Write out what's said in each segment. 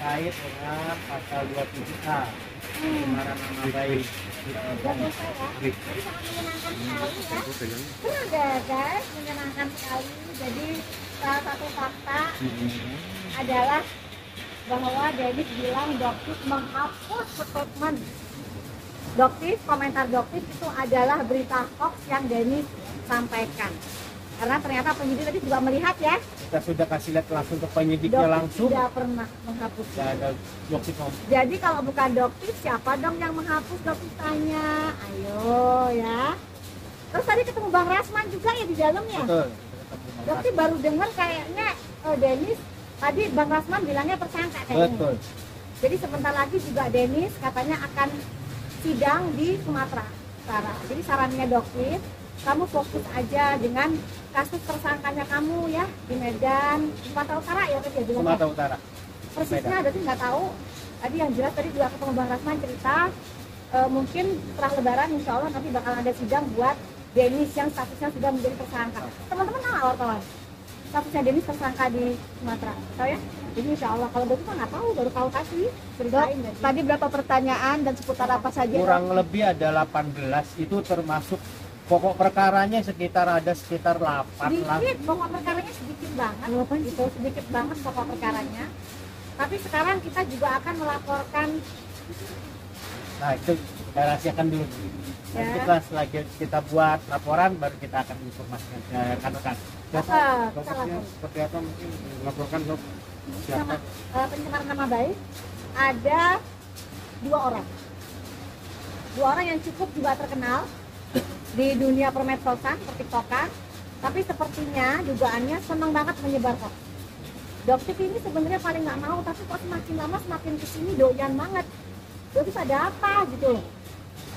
terkait dengan pasal 27A pencemaran nama baik. Udah selesai ya. Jadi sangat menyenangkan sekali ya. Benar deh guys, menyenangkan sekali. Jadi salah satu fakta adalah bahwa Dennis bilang Doktif menghapus statement. Komentar Doktif itu adalah berita hoax yang Dennis sampaikan. Karena ternyata penyidik tadi juga melihat ya. Kita sudah kasih lihat langsung ke penyidiknya langsung. Tidak pernah menghapus. Tidak ada Doktif. Jadi kalau bukan Doktif, siapa dong yang menghapus? Doktif tanya. Ayo ya. Terus tadi ketemu Bang Rasman juga ya di dalamnya. Betul. Doktif baru dengar kayaknya Dennis tadi Bang Rasman bilangnya tersangka kayaknya. Betul. Jadi sebentar lagi juga Dennis katanya akan sidang di Sumatera Utara. Jadi sarannya Doktif, kamu fokus aja dengan kasus tersangkanya kamu ya di Medan, Sumatera Utara ya tadi ya bilang. Sumatera Utara. Persisnya Doktif nggak tahu. Tadi yang jelas tadi juga ketemu Bang Rasman cerita mungkin setelah Lebaran insya Allah nanti bakal ada sidang buat Dennis yang statusnya sudah menjadi tersangka. Teman-teman tahu nggak wartawan? Statusnya Dennis tersangka di Sumatera, tahu ya? Jadi insya Allah kalau Doktif nggak tahu, baru tahu tadi. Tadi berapa pertanyaan dan seputar apa saja? Kurang lebih ada 18, itu termasuk pokok perkaranya sekitar 8 lah. Sedikit, pokok perkaranya sedikit banget. Gitu, sedikit banget pokok perkaranya. Tapi sekarang kita juga akan melaporkan. Nah itu kita rahasiakan dulu. Nanti setelah kita buat laporan baru kita akan informasikan ke rekan-rekan. Seperti apa mungkin melaporkan Dok? Siapa? Pencemaran nama baik ada 2 orang. 2 orang yang cukup juga terkenal di dunia permedsosan, pertiktokan. Tapi sepertinya dugaannya senang banget menyebar hoax. Doktif ini sebenarnya paling nggak mau, tapi kok semakin lama semakin kesini doyan banget. Doktif ada apa gitu loh.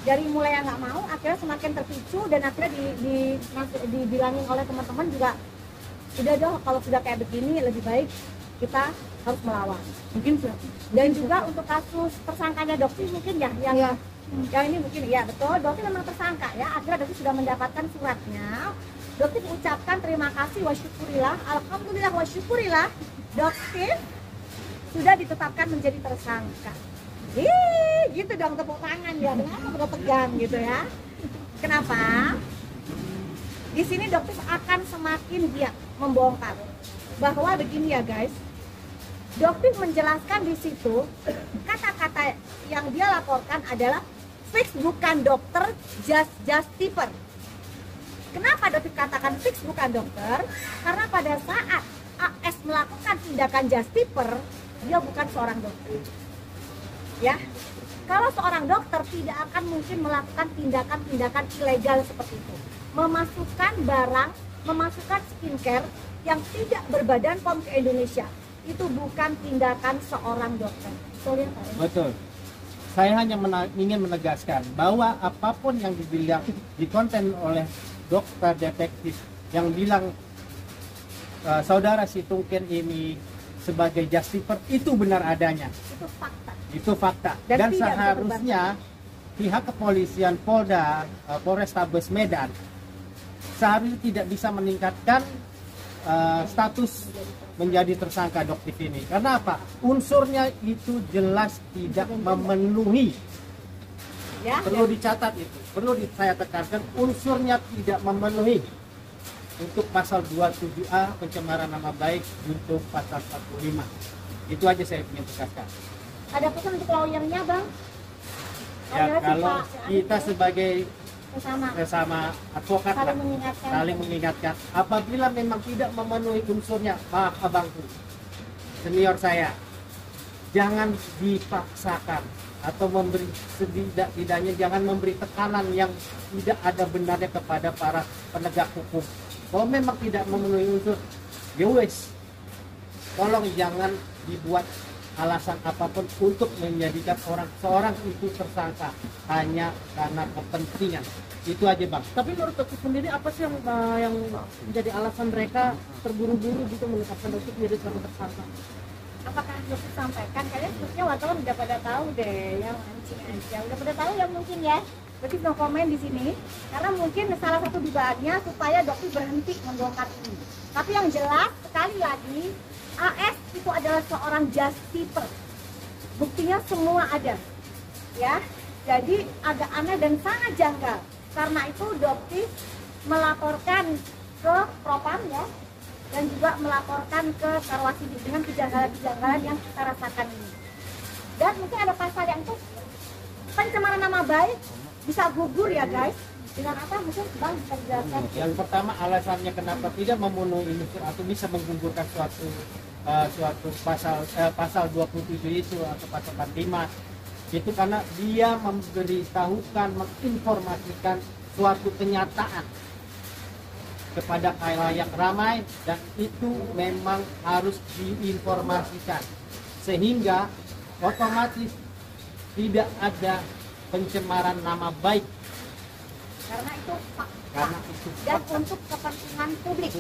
Dari mulai yang nggak mau, akhirnya semakin terpicu dan akhirnya dibilangin oleh teman-teman juga, udah dong kalau sudah kayak begini lebih baik kita harus melawan. Mungkin dan juga untuk kasus tersangkanya Doktif mungkin ya yang ini mungkin ya betul, Doktif memang tersangka ya. Akhirnya Doktif sudah mendapatkan suratnya. Doktif ucapkan terima kasih wa syukurillah, alhamdulillah wa syukurillah, Doktif sudah ditetapkan menjadi tersangka. Gitu dong tepuk tangan ya. Kenapa udah tegang gitu ya? Kenapa? Di sini Doktif akan semakin giat membongkar bahwa begini ya guys. Doktif menjelaskan di situ kata-kata yang dia laporkan adalah fix bukan dokter, just tipper. Kenapa Doktif katakan fix bukan dokter? Karena pada saat AS melakukan tindakan just tipper, dia bukan seorang dokter. Ya, kalau seorang dokter tidak akan mungkin melakukan tindakan-tindakan ilegal seperti itu. Memasukkan barang, memasukkan skincare yang tidak berbadan POM ke Indonesia. Itu bukan tindakan seorang dokter. Betul ya Pak? Betul. Saya hanya ingin menegaskan bahwa apapun yang dibilang di konten oleh dokter detektif yang bilang saudara Situngken ini sebagai justifer itu benar adanya. Itu fakta. Itu fakta. Dan seharusnya pihak kepolisian Polrestabes Medan seharusnya tidak bisa meningkatkan status menjadi tersangka Doktif ini. Karena apa? Unsurnya itu jelas tidak memenuhi. Ya, perlu dicatat itu. Perlu saya tekankan unsurnya tidak memenuhi untuk pasal 27A pencemaran nama baik untuk pasal 45. Itu aja saya ingin tegaskan. Ada pesan untuk lawyernya Bang? Ya, kalau kita sebagai sesama advokat saling mengingatkan apabila memang tidak memenuhi unsurnya, maaf abangku, senior saya, jangan dipaksakan atau memberi setidaknya jangan memberi tekanan yang tidak ada benarnya kepada para penegak hukum. Kalau memang tidak memenuhi unsur, ya wes, tolong jangan dibuat alasan apapun untuk menjadikan seorang itu tersangka hanya karena kepentingan. Itu aja Bang. Tapi menurut Doktif sendiri apa sih yang menjadi alasan mereka terburu-buru gitu menetapkan Doktif menjadi sebagai tersangka? Apakah Doktif sampaikan? Kayaknya sebetulnya wartawan udah pada tahu deh, yang mancing aja. Udah pada tahu ya mungkin ya. Doktif no komen di sini karena mungkin salah satu dugaannya supaya Doktif berhenti membongkar ini. Tapi yang jelas sekali lagi AS itu adalah seorang justifer. buktinya semua ada, ya. Jadi agak aneh dan sangat janggal. Karena itu Dopti melaporkan ke Propam, ya, dan juga melaporkan ke Karwasidi dengan kejanggalan-kejanggalan yang kita rasakan ini. Dan mungkin ada pasal yang itu pencemaran nama baik bisa gugur ya guys. Dengan apa mungkin Bang bisa dijelaskan? Yang pertama alasannya kenapa tidak memenuhi unsur atau bisa menggugurkan suatu pasal 27 itu atau pasal 45 itu karena dia memberitahukan, menginformasikan suatu kenyataan kepada khalayak ramai, dan itu memang harus diinformasikan sehingga otomatis tidak ada pencemaran nama baik Karena itu fakta. karena itu Dan untuk kepentingan publik.